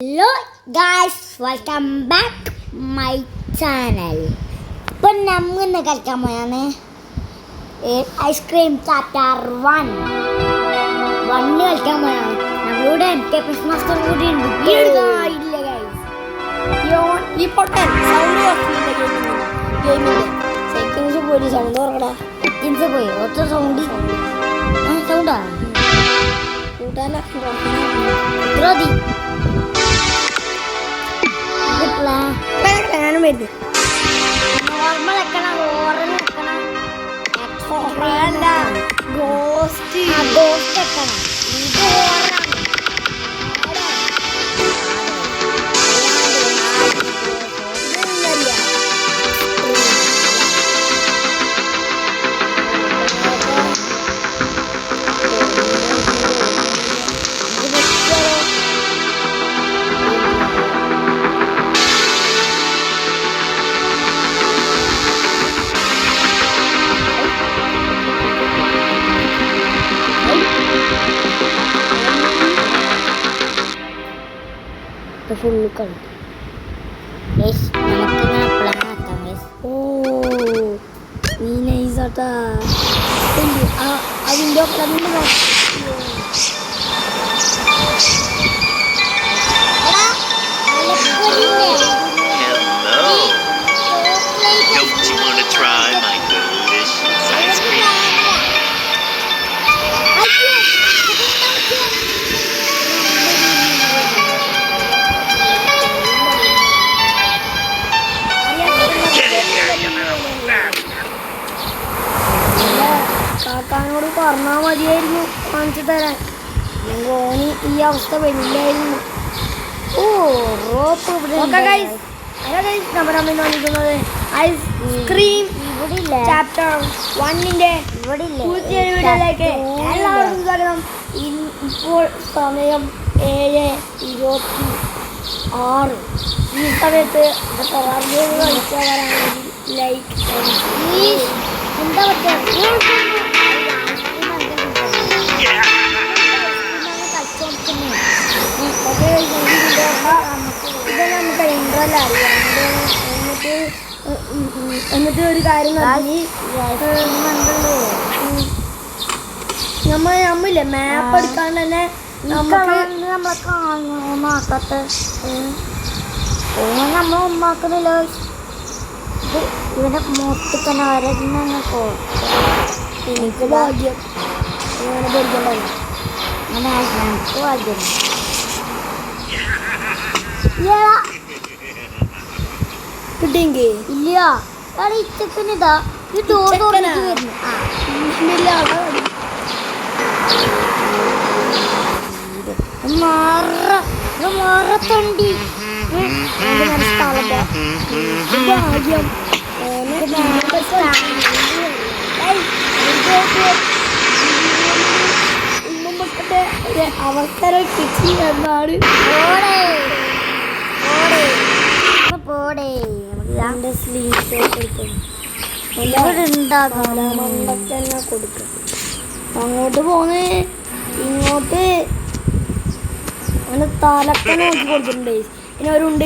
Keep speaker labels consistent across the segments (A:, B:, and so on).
A: Hello guys, welcome back my channel. ഇപ്പം നമ്മൾ ഇന്ന് കളിക്കാൻ പോയാണ് ഐസ്ക്രീം ചാപ്റ്റർ 1 കളിക്കാൻ പോയാണ്. നമ്മളുടെ ക്രിസ്മസ് മാസ്റ്റർ കൂടി ഉണ്ട്. ഇല്ല ഗൈസ്, ഈ പൊട്ടൻ സൗണ്ട് ഗെയിമിൻ്റെ സെറ്റിങ്സ് പോയി സൗണ്ട് തുറക്കടാ. സെറ്റിങ്സ് പോയി ഒറ്റ സൗണ്ട് സൗണ്ടാ കൂട്ടാല മതി. ഞാനും വരുന്നത് നോർമൽ വെക്കണം, ഓറൽ വെക്കണം, ഗോസ്റ്റ് വെക്കണം. ഇത് ഓറാണ്. ഫുള്ള് കളി നമുക്കിങ്ങനെ പ്ലാൻ ആക്കാം. ഓ നീ നൈസാട്ടാ അതിൻ്റെ കാക്കാനോട് പറഞ്ഞാൽ മതിയായിരുന്നു കാണിച്ചു തരാൻ. അല്ലെങ്കിൽ ഓന് ഈ അവസ്ഥ വരില്ലായിരുന്നു. ഓ റോപ്പ് നമ്മുടെ അമ്മ വന്നിരിക്കുന്നത് ഐസ്ക്രീം ചാപ്റ്റർ 1 വീഡിയോയിലേക്ക് എല്ലാവർക്കും സ്വാഗതം. ഇപ്പോൾ സമയം 7:26. ഈ സമയത്ത് കളിച്ചാൽ ലൈക്ക് എന്താ പറ്റുക നമുക്ക് ഇൻട്രോല്ല അറിയാണ്ട് എന്നിട്ട് ഒരു കാര്യം നമ്മില്ലേ മാപ്പ് എടുക്കാണ്ട് തന്നെ നമ്മളെ കാണാത്ത നമ്മൾ ഒന്നാക്കുന്നില്ല. ഇവിടെ മൊത്തം തന്നെ വരഞ്ഞോ എനിക്ക് ഭാഗ്യം അങ്ങനെ പഠിക്കണ്ടായി. അങ്ങനെ എനിക്ക് ഭാഗ്യം കിട്ടിയെങ്കിൽ ഇല്ല. ഇച്ചക്കനിതാ ഈ ഡോർ തുറന്നിട്ട് വരുന്നു. മാറത്തണ്ടി ഭാഗ്യം അവസരം കിട്ടി എന്നാണ്. തന്നെ കൊടുക്കും. അങ്ങോട്ട് പോന്ന് ഇങ്ങോട്ട് അങ്ങനെ തലക്കെ നോക്കി കൊടുത്തിട്ടുണ്ട്. പിന്നെ ഒരു ഉണ്ട്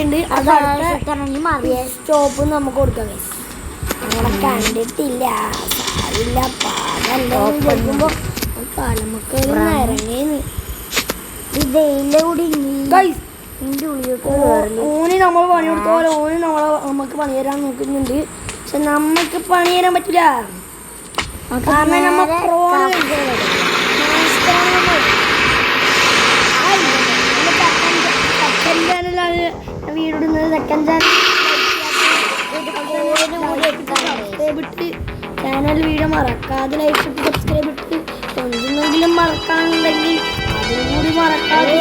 A: സ്റ്റോപ്പ് നമുക്ക് കൊടുക്കാം. അങ്ങനെ കണ്ടിട്ടില്ല സാരില്ല പാടല്ലോ കൊടുക്കുമ്പോ തലമൊക്കെ ഇറങ്ങിയെന്ന് ഓന് നമ്മൾ പണി കൊടുത്ത പോലെ ഓന് നമുക്ക് പണി തരാൻ നോക്കുന്നുണ്ട്. പക്ഷെ നമുക്ക് പണി തരാൻ പറ്റില്ല. കാരണം നമ്മൾ സെക്കൻഡ് ചാനലാണ് വീടിടുന്നത്. സെക്കൻഡ് ചാനൽ വീഡിയോ മറക്കാതെ ലൈക്ക് സബ്സ്ക്രൈബ് ഇട്ട് എന്തെങ്കിലും മറക്കാനുണ്ടെങ്കിൽ അതിനും കൂടി മറക്കാതെ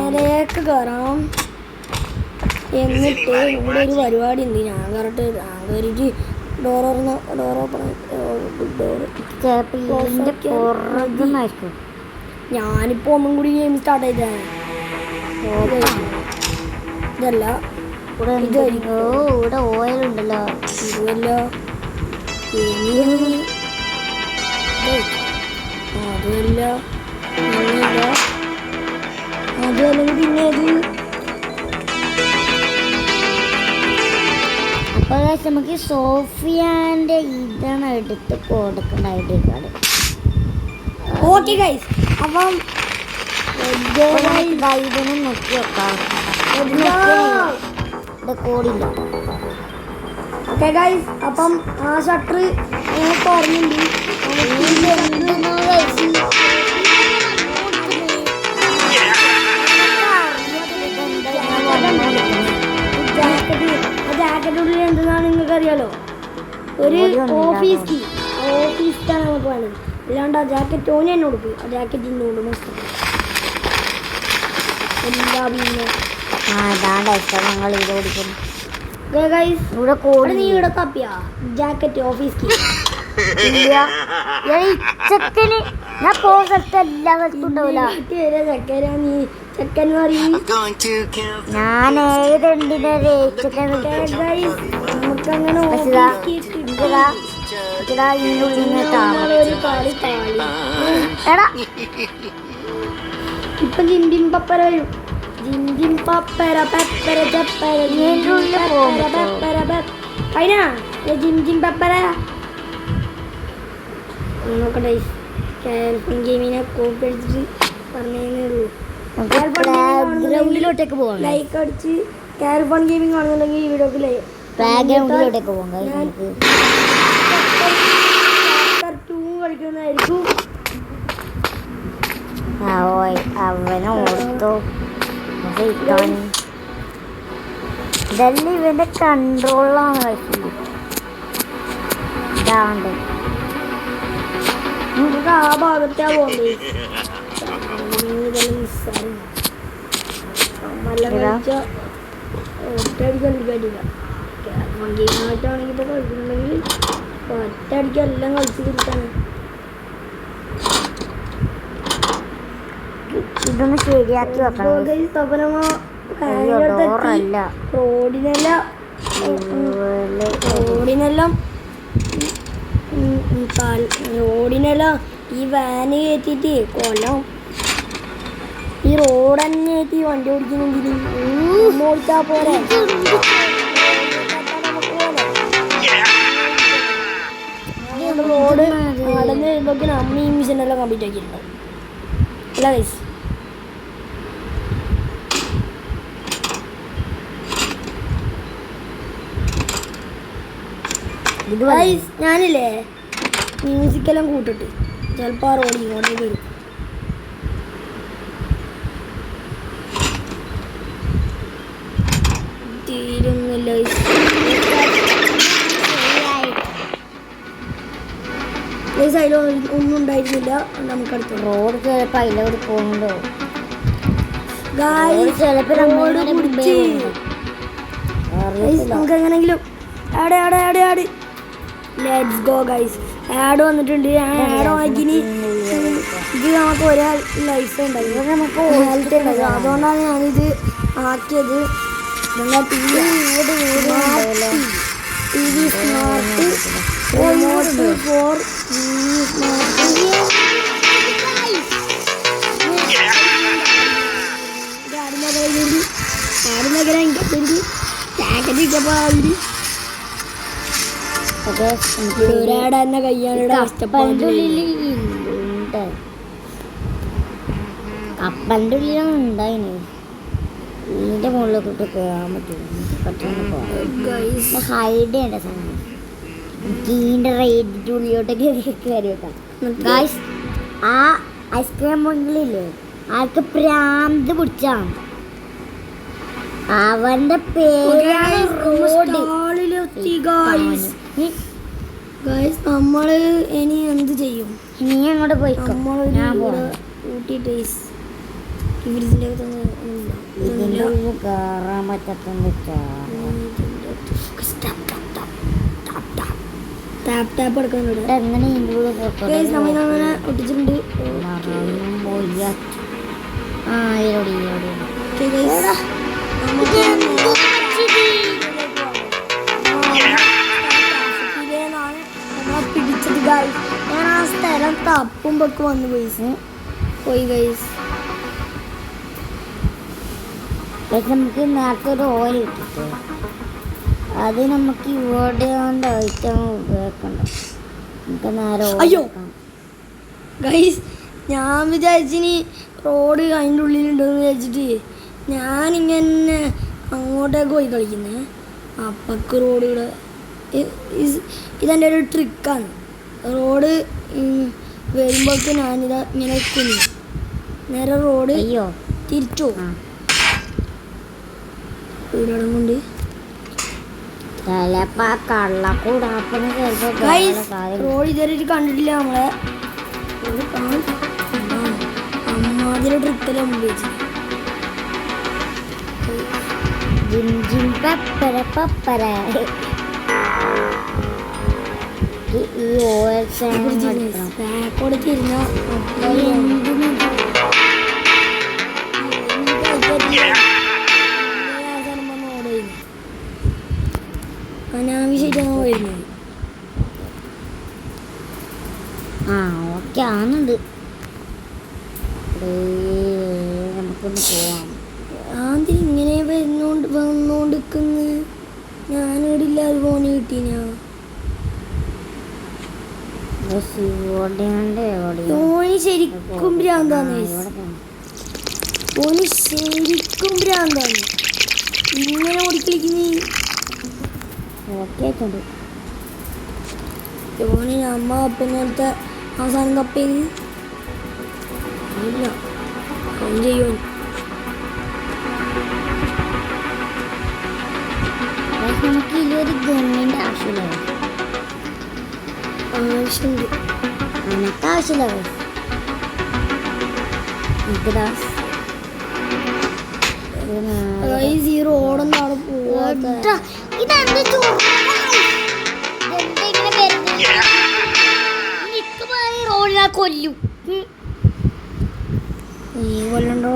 A: നേരേക്ക് കയറാം. എന്നിട്ട് ഇവിടെ ഒരു പരിപാടി ഉണ്ട്. ഞാൻ കറക്റ്റ് കയറിയിട്ട് ഡോർ ഞാനിപ്പോൾ ഒന്നും കൂടി ഗെയിം സ്റ്റാർട്ട് ചെയ്തതാണ്. ഇതല്ല
B: ഇവിടെ ഓയിലുണ്ടല്ലോ.
A: ഇതുമല്ലോ അതുമല്ല അതുമല്ലെങ്കിൽ പിന്നെ അത്
B: അപ്പോൾ നമുക്ക് സോഫിയാൻ്റെ ഇതാണ് എടുത്ത് കൊടുക്കേണ്ട ഐഡി കാർഡ്.
A: ഓക്കെ ഗൈസ്, അപ്പം
B: ഇതിനെ നോക്കി വെക്കാം. ഇവിടെ കോഡില്ല.
A: ഓക്കെ ഗൈസ്, അപ്പം ആ ഷട്ടർ തുറന്നുണ്ട്. ജാക്കറ്റിനുള്ളിൽ എന്തെന്നാണ് നിങ്ങൾക്ക് അറിയാലോ, ഒരു ഓഫീസ് കീ. ഓഫീസിലാണ് നമുക്ക് വേണ്ടത്. അല്ലാണ്ട് ആ ജാക്കറ്റ് ഓന് തന്നെ കൊടുക്കും. ആ ജാക്കറ്റിൻ്റെ ഉള്ളിൽ എല്ലാ പിന്നെ
B: ഞങ്ങൾ ഇത് ഓടിക്കുന്നു.
A: നീ ഇവിടെ തപ്പിയാ ജാക്കറ്റ് ഓഫീസ് കീ?
B: ചെക്കന് ഞാൻ പോകുന്ന സ്ഥലത്ത് എല്ലാ സ്ഥലത്തും ഉണ്ടാവില്ല. ഞാൻ ഏതുണ്ടിനെ
A: നമുക്കങ്ങനെ ഇപ്പൊ ജിംബിം പപ്പര വരും. ജിംബിം പപ്പര പെപ്പര ചപ്പര കഴിഞ്ഞ ജിം പപ്പര നോക്കട്ടെ. ഗെയിമിനെ കോപ്പി അടിച്ചിട്ട് പറഞ്ഞേന്നുള്ളൂ.
B: ഗ്രൗണ്ടിലോട്ടേക്ക് പോകാം.
A: ലൈക്ക് അടിച്ച് കാൽഫോൺ ഗെയിമിംഗ് കാണുന്നുണ്ടെങ്കിൽ ഈ വീഡിയോക്ക്
B: ഗ്രൗണ്ടിലോട്ടേക്ക് പോകാം.
A: കളിക്കുന്നതായിരിക്കും.
B: അവനെ ഓർത്തോ ഇതെല്ലാം ഇവന്റെ കൺട്രോളാണ് കളിക്കുന്നത്. ഇതാണ്ട്
A: നമുക്ക് ആ ഭാഗത്താ പോകുന്നത്. ഒറ്റയടിക്ക് കളിക്കാനില്ല. ഗെയിമായിട്ടാണെങ്കിൽ ഇപ്പോൾ കളിക്കുന്നുണ്ടെങ്കിൽ ഒറ്റയടിക്ക് എല്ലാം കളിച്ച് കിട്ടാണ്.
B: ഇതൊന്ന് ശരിയാക്കി വെക്കണം.
A: റോഡിനെല്ലാം ഈ വാന് കയറ്റിട്ട് കൊല്ലം. ഈ റോഡ് തന്നെ കയറ്റി വണ്ടി ഓടിക്കുന്നെങ്കിൽ ഓടിച്ചാ പോലെ റോഡ് നടന്ന് വരുമ്പോഴേക്കും അമ്മ ഈ മിഷനെല്ലാം കംപ്ലീറ്റ് ആക്കിയിട്ടുണ്ടാവും. അല്ല ഗൈസ്, ഞാനില്ലേ മ്യൂസിക്കെല്ലാം കൂട്ടിട്ട് ചിലപ്പോൾ ആ റോഡ് ഇങ്ങോട്ടേക്ക് വരും. തീരുന്നില്ല. ഒന്നും ഉണ്ടായിരുന്നില്ല. നമുക്ക് അടുത്ത്
B: റോഡ് ചിലപ്പോൾ അതിലോട് പോകുന്നുണ്ടോ
A: നമുക്ക് എങ്ങനെങ്കിലും ആട് ലെറ്റ്സ് ഗോ ഗൈസ്. ആഡ് വന്നിട്ടുണ്ട്. ആഡ് വാങ്ങിക്കിനി ഇത് നമുക്ക് ഒരാൾ ലൈഫ് ഉണ്ടായിരുന്നു. നമുക്ക് ഹെൽത്ത് ഉണ്ടായിരുന്നു. അതുകൊണ്ടാണ് ഞാനിത് ആക്കിയത്. ടി വി സ്മാർട്ട് റിമോട്ട് ഫോർ ഒരാടെ കയ്യാനുള്ള
B: കപ്പലിൻ്റെ ഉള്ളിലാണ് ഉണ്ടായിന്. ഇതിൻ്റെ മുകളിലോട്ട് കയറാൻ പറ്റും. ഹൈഡ് ചെയ്യേണ്ട സാധനം ഇതിൻ്റെ റേറ്റിൻ്റെ ഉള്ളിലോട്ടൊക്കെ കയറി വെക്കാം. ഗായ്സ്, ആ ഐസ്ക്രീം മുകളിലില്ലേ ആൾക്ക് പ്രാന്ത് പിടിച്ചാണ്. അവന്റെ പേരാണ്
A: നമ്മള് ഇനി എന്ത് ചെയ്യും?
B: നീ അങ്ങോട്ട് പോയി. കയറാൻ പറ്റത്തെന്ന്
A: എങ്ങനെ ഒട്ടിച്ചിട്ടുണ്ട്. അപ്പം പൊക്കെ വന്നു പോയി ഗൈസ്.
B: നമുക്ക് നേരത്തെ ഒരു ഓയിൽ ഇട്ടിട്ട് അത് നമുക്ക് ഇവിടെ ഐറ്റം ഉപയോഗിക്കണ്ട. നമുക്ക് നേരെ
A: അയ്യോ ഗൈസ്, ഞാൻ വിചാരിച്ചിനി റോഡ് അതിൻ്റെ ഉള്ളിലുണ്ടെന്ന് വിചാരിച്ചിട്ട് ഞാനിങ്ങനെ അങ്ങോട്ടേക്ക് പോയി കളിക്കുന്നത്. അപ്പക്ക് റോഡുകൾ ഇതെൻ്റെ ഒരു ട്രിക്കാണ്. റോഡ് വരുമ്പോഴേക്ക് ഞാനിതാ ഇങ്ങനെ കുഞ്ഞു നേരെ റോഡ്
B: അയ്യോ
A: തിരിച്ചു വീടടം കൊണ്ട്.
B: ചിലപ്പോ കള്ളക്കൂടാപ്പന്
A: റോഡ് ഇതുവരെ കണ്ടിട്ടില്ല നമ്മളെ. അമ്മാതിരി ട്രിക്കെല്ലാം ഉപയോഗിച്ചു.
B: ഈ ഓയിൽ
A: ബാക്കോട് തിരിഞ്ഞ അനാവശ്യമായിട്ടാണ് വരുന്നത്.
B: ഓക്കെ ആവുന്നുണ്ട്. നമുക്കൊന്ന് പോവാം.
A: ആദ്യം ഇങ്ങനെ വന്നോണ്ടിരിക്കുന്നു. ഞാനിവിടില്ല അത് ഫോണ് കിട്ടീനാ. ഓന് ശരിക്കും ഭ്രാന്താണ്. ഓന് ശരിക്കും ഭ്രാന്താണ് ഇങ്ങനെ ഓടിക്കളിക്കുന്നേ. ഓന് അമ്മ അപ്പം പോലത്തെ അവസാനം കപ്പേന്ന് ഇല്ല അവൻ ചെയ്യുവാൻ.
B: നമുക്ക് ഇതിലൊരു ഗണ്ണിൻ്റെ ആവശ്യമില്ല.
A: ആവശ്യമുണ്ട്.
B: നിനക്ക് ആവശ്യമില്ല.
A: ഈ റോഡൊന്നും അവിടെ പോവാത്ത
B: റോഡിനാ കൊല്ലും.
A: നീ കൊല്ലണ്ടോ?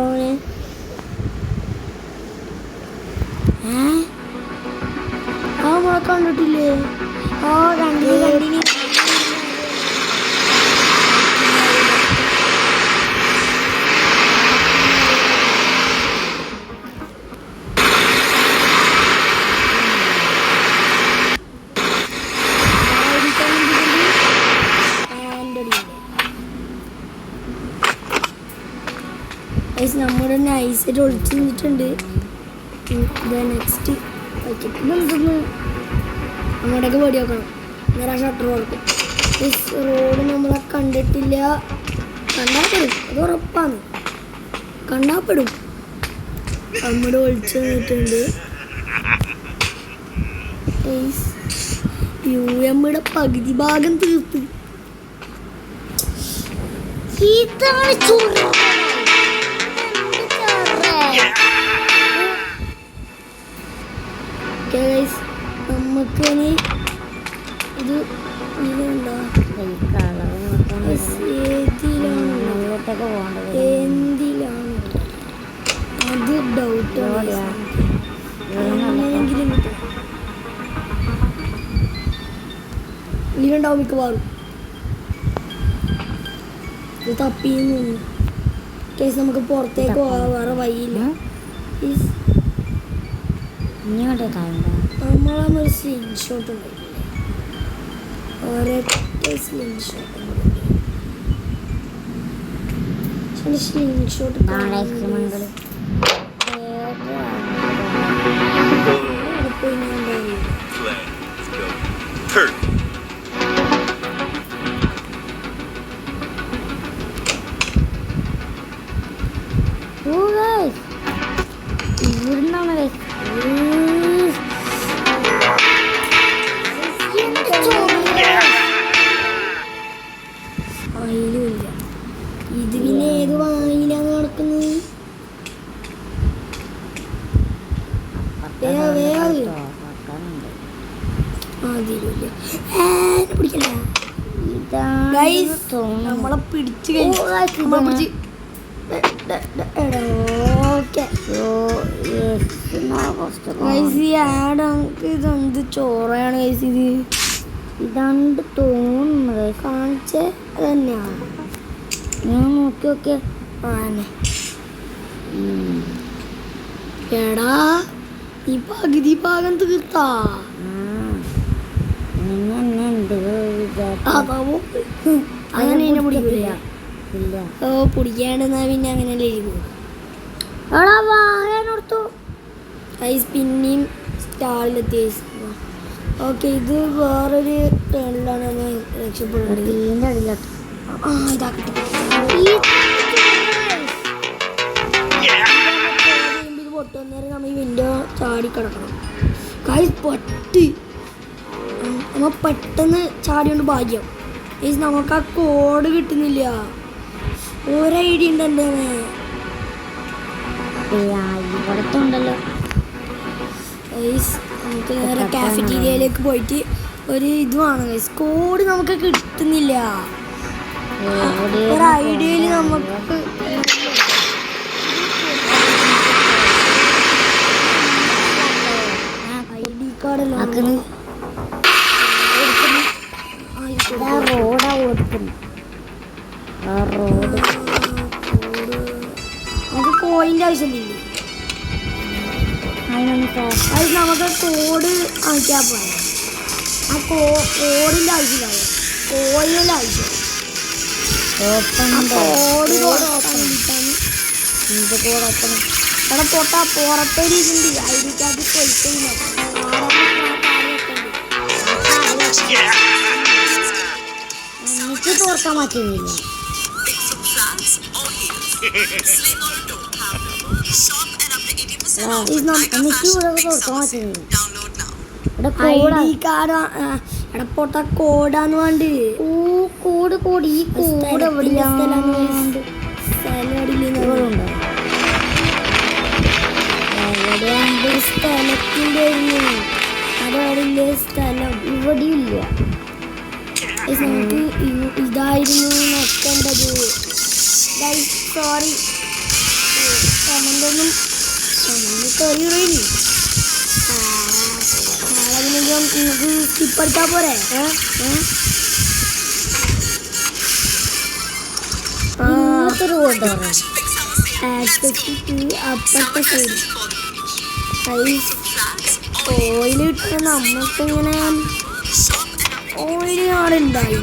A: നമ്മളെ കണ്ടിട്ടില്ലേ? കണ്ടിന്. നമ്മുടെ നൈസായിട്ട് ഒളിച്ചു നിന്നിട്ടുണ്ട്. നെക്സ്റ്റ് എന്തൊന്ന് അങ്ങോട്ടേക്ക് പേടി നോക്കണം. നേരെ ഷട്ടർ കൊടുക്കും. റോഡ് നമ്മളെ കണ്ടിട്ടില്ല. കണ്ടാപ്പെടും, അത് ഉറപ്പാണ്. കണ്ടാപ്പെടും. നമ്മുടെ ഒളിച്ചു നിന്നിട്ടുണ്ട്. യുടെ പകുതി ഭാഗം തീർത്ത്. നമുക്ക് ഇനി ഇത് ഇതുണ്ടോ എന്തിലാണ് അത് ഡൗട്ട്. ഇതിലുണ്ടാവും മിക്കവാറും. ഇത് തപ്പിന്ന് കേസ് നമുക്ക് പുറത്തേക്ക് പോകാൻ വേറെ വഴിയില്ല. നമ്മളൊരു സ്ലിംഗ് ഷോട്ട് ഉണ്ടായില്ലേ? ഒരൊറ്റ സ്ലിംഗ് ഷോട്ട് സ്ലിംഗ് ഷോട്ട്
B: ഇവിടുന്നാണ്
A: അതിലുമില്ല. ഇത് പിന്നെ ഏത് വായിലാണ് നടക്കുന്നത്? അതിലില്ല. പിടിക്കല നമ്മളെ പിടിച്ച് ഇതെന്ത് ചോറയാണ് ഇത്?
B: ഇതാണ്ട് തോന്നുന്നത്
A: കാണിച്ചേ. തന്നെയാ
B: ഞാൻ നോക്കി നോക്കിയ
A: ആനെ എടാ ഈ പകുതി ഭാഗം തീർത്താ അതാവോ അങ്ങനെ എന്നെ പിടിക്കില്ല
B: ഇല്ല.
A: ഓ പിടിക്കാണ്ടെന്നാ പിന്നെ അങ്ങനെയല്ലേ ഇരിക്കും
B: എടാ വായനോർത്തു
A: ഐസ് പിന്നെയും സ്റ്റാളിലെത്തി ഓക്കെ ഇത് വേറൊരു ടേണിലാണ് നമ്മൾ രക്ഷപ്പെടുന്നത്
B: തീൻ്റെ അടിയിലോട്ട്
A: ആ ഇതാക്കട്ടെ ഇത് പൊട്ടുന്നേരം നമ്മൾ ഈ വിൻഡോ ചാടി കിടക്കണം കായ് പൊട്ടി നമ്മ പെട്ടെന്ന് ചാടിയോണ്ട് ഭാഗ്യം ഈ നമുക്ക് ആ കോഡ് കിട്ടുന്നില്ല ഒരു ഐഡിയ ഉണ്ട് എൻ്റെ
B: ഇവിടത്തെ ഉണ്ടല്ലോ
A: ഗൈസ് നമുക്ക് നേരെ കാഫറ്റീരിയയിലേക്ക് പോയിട്ട് ഒരു ഇത് വേണം ഗൈസ് കോഡ് നമുക്ക് കിട്ടുന്നില്ല ഒരു ഐഡിയയിൽ നമുക്ക് ഐഡി കാർഡല്ലോ
B: റോഡാ ഓടിക്കുന്നു ആ റോഡ്
A: നമുക്ക് കോയിൻ്റെ ആവശ്യമില്ലേ അത് നമുക്ക് കോഡ് ആക്കിയാൽ പോയാൽ ആ കോഡിൻ്റെ ആവശ്യമില്ല കോയിൻ്റെ ആവശ്യം കോഡ് ഓപ്പൺ കിട്ടാൻ അവിടെ പൊട്ടാ പുറത്തൊരു ഇതുണ്ട് ഐ ഡി കാർഡ് പൊയ്ക്കില്ല
B: എനിക്ക് തോർക്കാൻ പറ്റുന്നില്ല എനിക്ക് ഇവിടെ തോർക്കാൻ പറ്റുന്നില്ല
A: ഇവിടെ പൊട്ട കോഡാന്ന് വേണ്ട
B: കോഡ് കോഡ് ഈ കോഡ് എവിടെയാണ്
A: സ്ഥലത്തിൻ്റെ അതവിടെ സ്ഥലം
B: ഇവിടെയില്ല
A: നമുക്ക് ഇതായിരുന്നു നോക്കേണ്ടത് സോറി കമൻ്റൊന്നും തെറിയില്ല നാളെ നിങ്ങൾക്ക് സ്കിപ്പ് എടുത്താൽ പോരെ അപ്പുറത്തെ സൈഡ് ഓയിൽ കിട്ടുന്ന നമ്മക്കിങ്ങനെ ഓയിൽ അവിടെ ഉണ്ടായി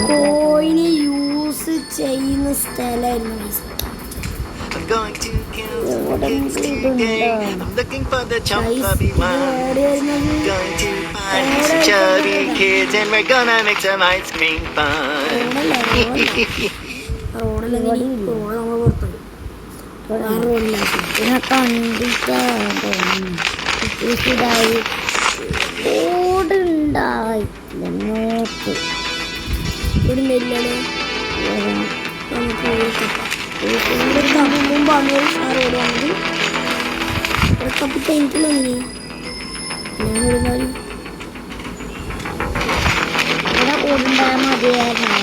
A: കോയിന് യൂസ് ചെയ്യുന്ന സ്ഥലമായിരുന്നു
C: I'm going to kill kids today. I'm looking for the chumpa be mine. Going to find some chubby kids and we're gonna make some ice cream fun.
A: മുമ്പാണ് ആ road വന്നത് കപ്പിട്ട് എനിക്കില്ല ഞാനൊരു കാര്യം
B: ഇവിടെ ഓടുണ്ടായാൽ മതിയായിരുന്നു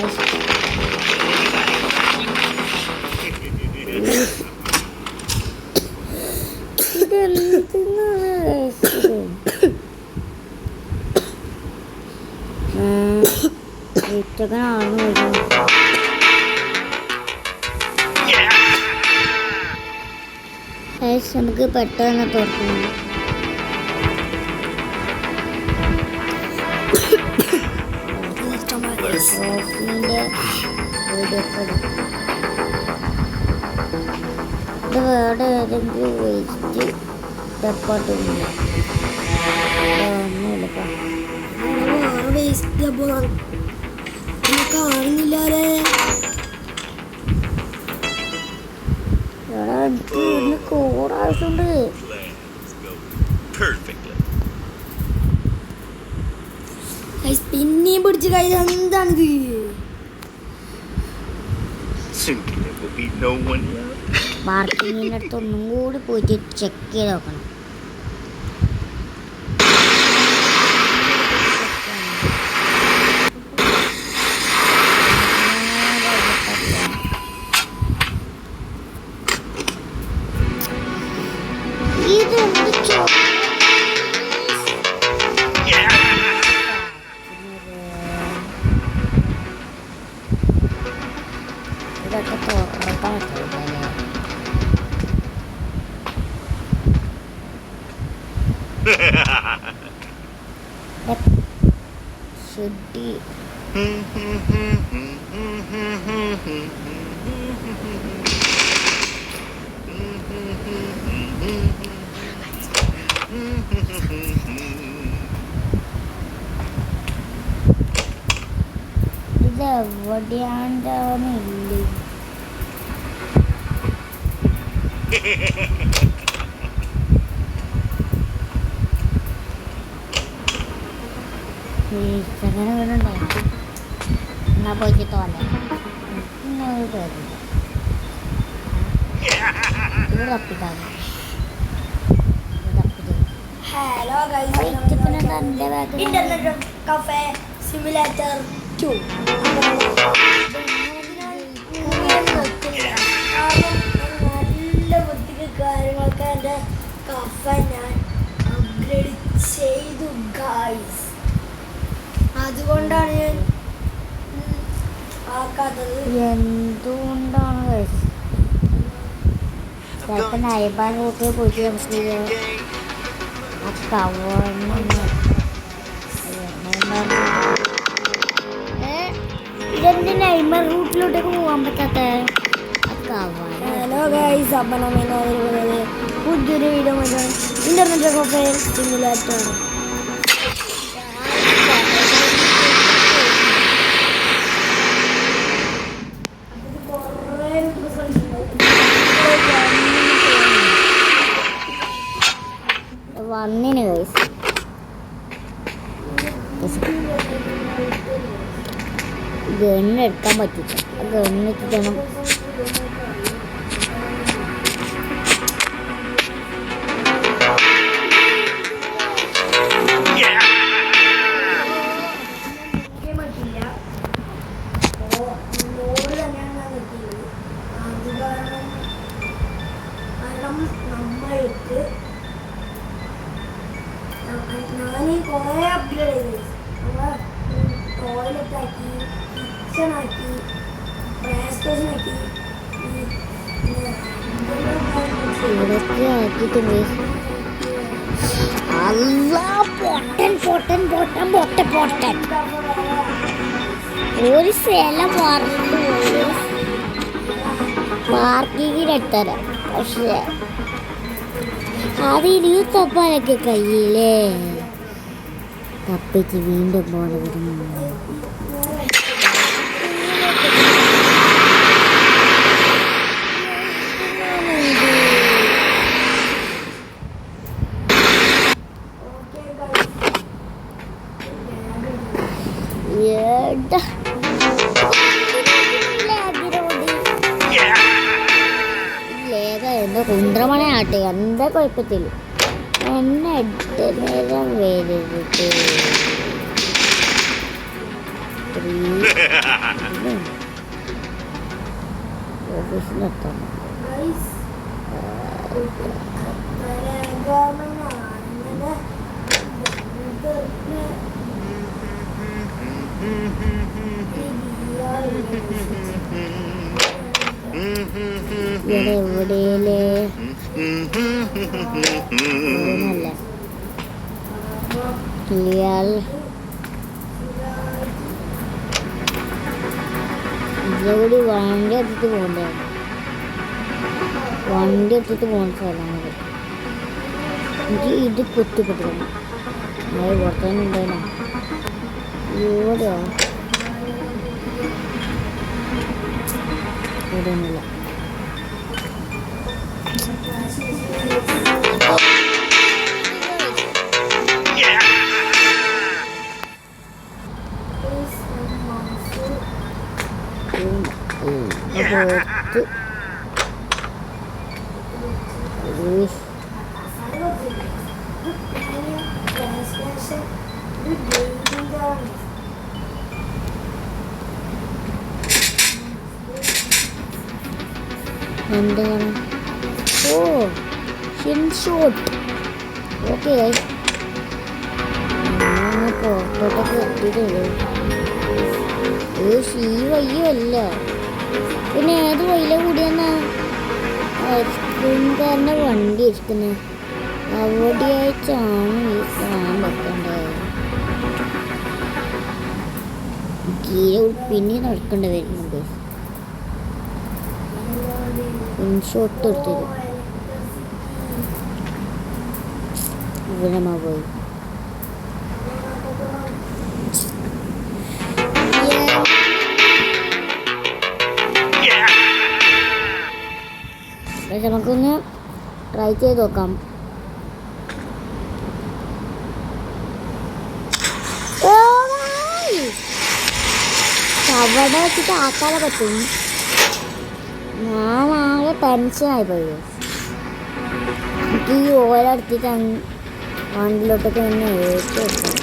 B: ഇതൊക്കെയാണ് നമുക്ക് പെട്ടെന്ന് തുറക്കണം ഇത് വേറെ ഏതെങ്കിലും വേസ്റ്റ് ഡെപ്പോട്ടില്ല
A: വേറെ വേസ്റ്റ് അപ്പോൾ കാണുന്നില്ലേ
B: കോടായിട്ടുണ്ട്
A: പിന്നെയും പിടിച്ച് കഴിഞ്ഞാൽ എന്താണിത്
B: പാർക്കിങ്ങിൻ്റെ അടുത്ത് ഒന്നും കൂടി പോയിട്ട് ചെക്ക് ചെയ്ത് നോക്കണം ഈ ഇതൊക്കെ തുറക്കാൻ പറ്റില്ല. ശുദ്ധി ഇതെവിടെയാണ്ടാന്നില്ലേ? അങ്ങനെ വീടുണ്ടോ? എന്നാ പോയിട്ട് തോന്നെ ഒരു പേരില്ല. ഇത് തപ്പിട്ടാണ്
A: ഹലോ
B: പിന്നെ തൻ്റെ ബാഗ്
A: ഇന്റർനെറ്റ് കഫേ സിമുലേറ്റർ 2. നല്ല ബുദ്ധിക്ക് കാര്യങ്ങളൊക്കെ എൻ്റെ കഫ ഞാൻ അപ്ഗ്രേഡ് ചെയ്തു ഗായ്സ്. അതുകൊണ്ടാണ് ഞാൻ ആക്കാത്തത്.
B: എന്തുകൊണ്ടാണ് കഴിച്ചത്? ചിലപ്പോൾ നൈബാൻ റൂട്ടിൽ പോയിട്ട് നമുക്ക് ആ ഇതെന്ത് നൈബർ റൂട്ടിലോട്ടേക്ക് പോകാൻ പറ്റാത്ത
A: ഹലോ ഗൈസ്, അപ്പം നമ്മൾ പുതിയൊരു വീഡിയോ മതി ഇന്റർനെറ്റ് കഫേ സിമുലേറ്റർ.
B: വന്നിന് ഗൈസ് ഗണ്ണ് എടുക്കാൻ പറ്റില്ല. ആ ഗണ്ണ് എത്തിക്കണം.
A: നമ്മൾക്ക് ഞാൻ കുറേ അപ്ഗ്രേഡ് ചെയ്തു. നമ്മൾ ടോയ്ലറ്റാക്കി, കിച്ചണാക്കി, പ്ലേ സ്റ്റേഷനാക്കി,
B: ഇവിടൊക്കെ ആക്കിയിട്ടുണ്ട്. പൊട്ടൻ ഒരു സ്ഥലം പാർക്കിങ്ങിനെത്തരാം. പക്ഷേ അതിന് തപ്പാനൊക്കെ കയ്യിലേ തപ്പിച്ച് വീണ്ടും പോണത്. എന്തോ കുന്ത്രമണയാട്ടെ, എന്താ കുഴപ്പത്തില്ല. എന്നെ 8 നേരം വരരുത്. ഓഫീസിലെത്തണം. ഇവിടെ എവിടെയല്ലേ നല്ല ക്ലിയർ. ഇതോടി വണ്ടി എടുത്തിട്ട് പോകണ്ടേ? വണ്ടി എടുത്തിട്ട് പോകുന്ന സ്ഥലമാണ്. എനിക്ക് ഇത് കുത്തിപ്പെട്ടിരുന്നു. അത് പുറത്തേനും ഉണ്ടായിരുന്നു. ഇവിടെയോ ഇവിടെ ഒന്നുമില്ല. എന്താണ്? ഓ ഷോട്ട്. ഓക്കെ പുറത്തോട്ടൊക്കെ എത്തിയിട്ടുള്ളൂ. ഈ വയ്യല്ല പിന്നെ ഏത് വഴിയിലെ കൂടിയെന്നാ ഐസ്ക്രീംകാരൻ്റെ വണ്ടി ഇരിക്കുന്നത്? അവിടെ ആയിട്ടാണ് ഈ സാധനം വെക്കേണ്ടത്. പിന്നെ നടക്കേണ്ടി വരുന്നുണ്ട്. ഇൻഷോട്ട് എടുത്തത് ഇവിടെ പോയി. നമുക്കൊന്ന് ട്രൈ ചെയ്ത് നോക്കാം. അവിടെ വെച്ചിട്ട് ആക്കാതെ പറ്റും. ഞാനാകെ ടെൻഷനായി പോയി. എനിക്ക് ഈ ഓരെടുത്തിട്ട് വണ്ടിയിലോട്ടൊക്കെ തന്നെ ഏറ്റു വെക്കാം.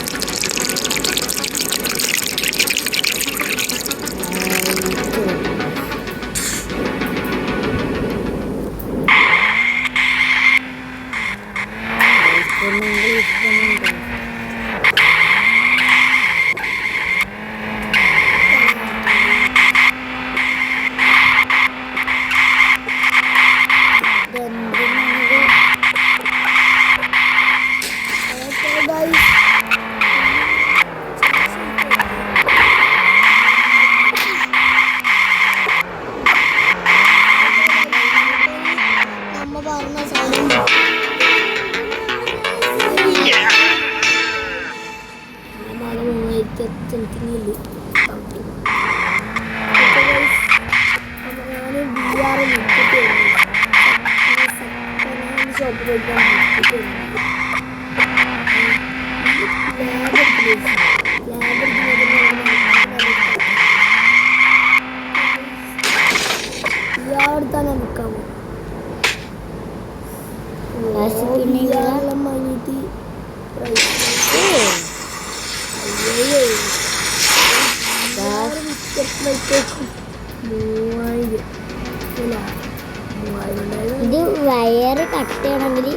B: ഇത് വയറ് കട്ട് ചെയ്യണമെങ്കിൽ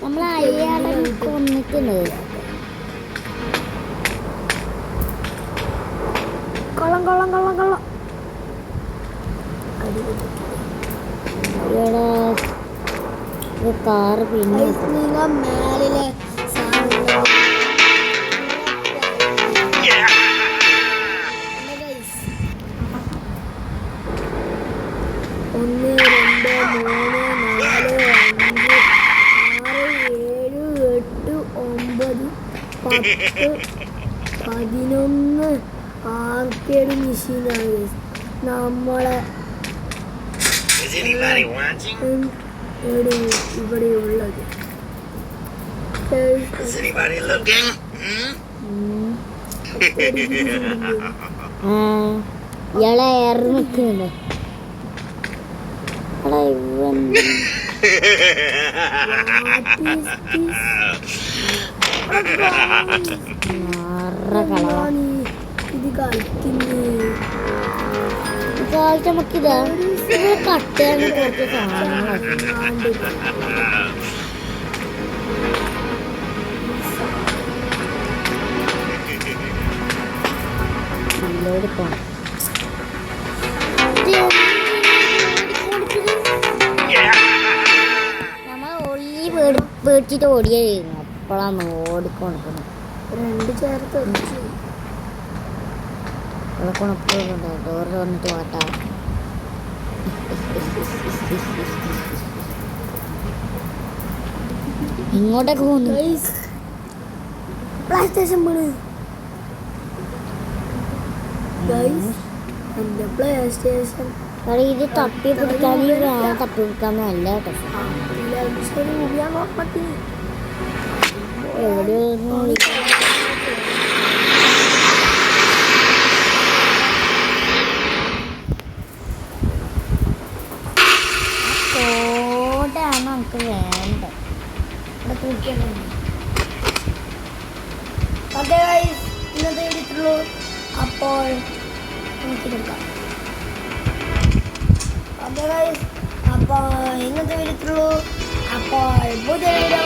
B: നമ്മൾ അയാളെ കൊന്നിട്ടുണ്ട്. കൊള്ളം കൊള്ളം കൊള്ളം കൊള്ളം. കാറ് പിന്നെ മേലിലെ ഒന്ന് രണ്ട് മൂന്ന് നാല് അഞ്ച് ആറ് ഏഴ് എട്ട് ഒമ്പത് 10 11 ആർക്കേഡ് മെഷീനാണ് നമ്മളെ ഇവിടെ ഉള്ളത്. ഇയാളെ ഏറി നിൽക്കുന്നുണ്ട്. ഇത് കാലത്ത് നമുക്കിതാ കട്ടയാണ് കുറച്ച് സാധനങ്ങളൊക്കെ പോണം. നമ്മൾ ഒള്ളി പേടിച്ചിട്ട് ഓടിയായിരുന്നു. അപ്പോഴാണ് ഓടിക്കൊണ്ടിരിക്കുന്നത്. 2 ചേർത്ത് കൊണപ്പോഴുണ്ടോ ഡോറ് തുറന്നിട്ട് വാട്ടാ. ഇങ്ങോട്ടൊക്കെ പോകുന്നു. പ്ലേ സ്റ്റേഷൻ പോണ്. എൻ്റെ പ്ലേ സ്റ്റേഷൻ ഇത് തപ്പി പിടിക്കാൻ തപ്പി പിടിക്കാനല്ല കേട്ടോ. എവിടെ കോടാണ് നമുക്ക് വേണ്ടത്. ഇന്നത്തെ എടുത്തുള്ളൂ. അപ്പോൾ നമുക്കിതെടുക്കാം. അപ്പോൾ ഇന്നത്തെ എടുത്തുള്ളൂ. അപ്പോൾ പുതിയ വീഡിയോ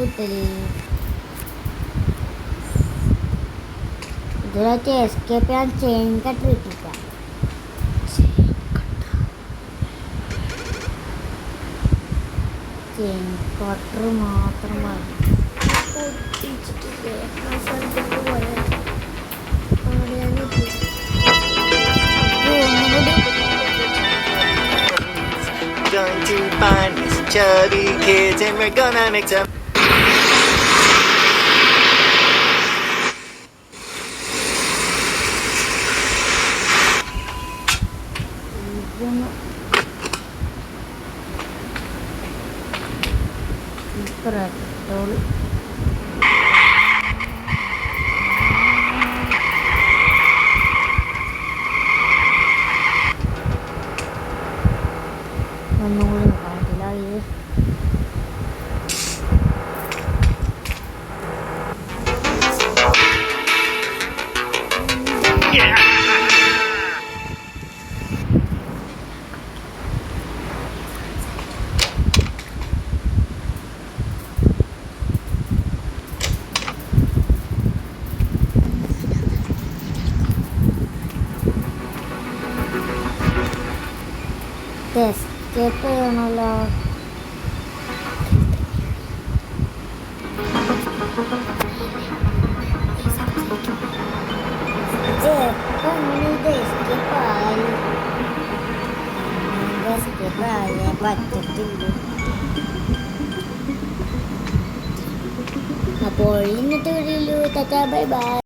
B: കിട്ടല് ഇതിലൊക്കെ എസ്കേപ്പ് ഞാൻ ചെയിൻ കട്ട് കിട്ടിക്കാം. ചെയിൻ കട്ടർ മാത്രം മതി.
A: പൊട്ടിച്ചിട്ടില്ലേ ആ സ്ഥലത്തേക്ക് പോയാൽ അവിടെ ഞാൻ എത്തി.
C: Going to find me some chubby kids and we're gonna make some.
B: Petrol ഒന്നുകൂടി കാട്ടില്ല ഇത് എസ്കേപ്പ് ചെയ്യണമല്ലോ. എസ്കേപ്പായി പറ്റത്തില്ല. അപ്പോൾ ഇന്നത്തെ വീഡിയോയിൽ ബൈ ബൈ.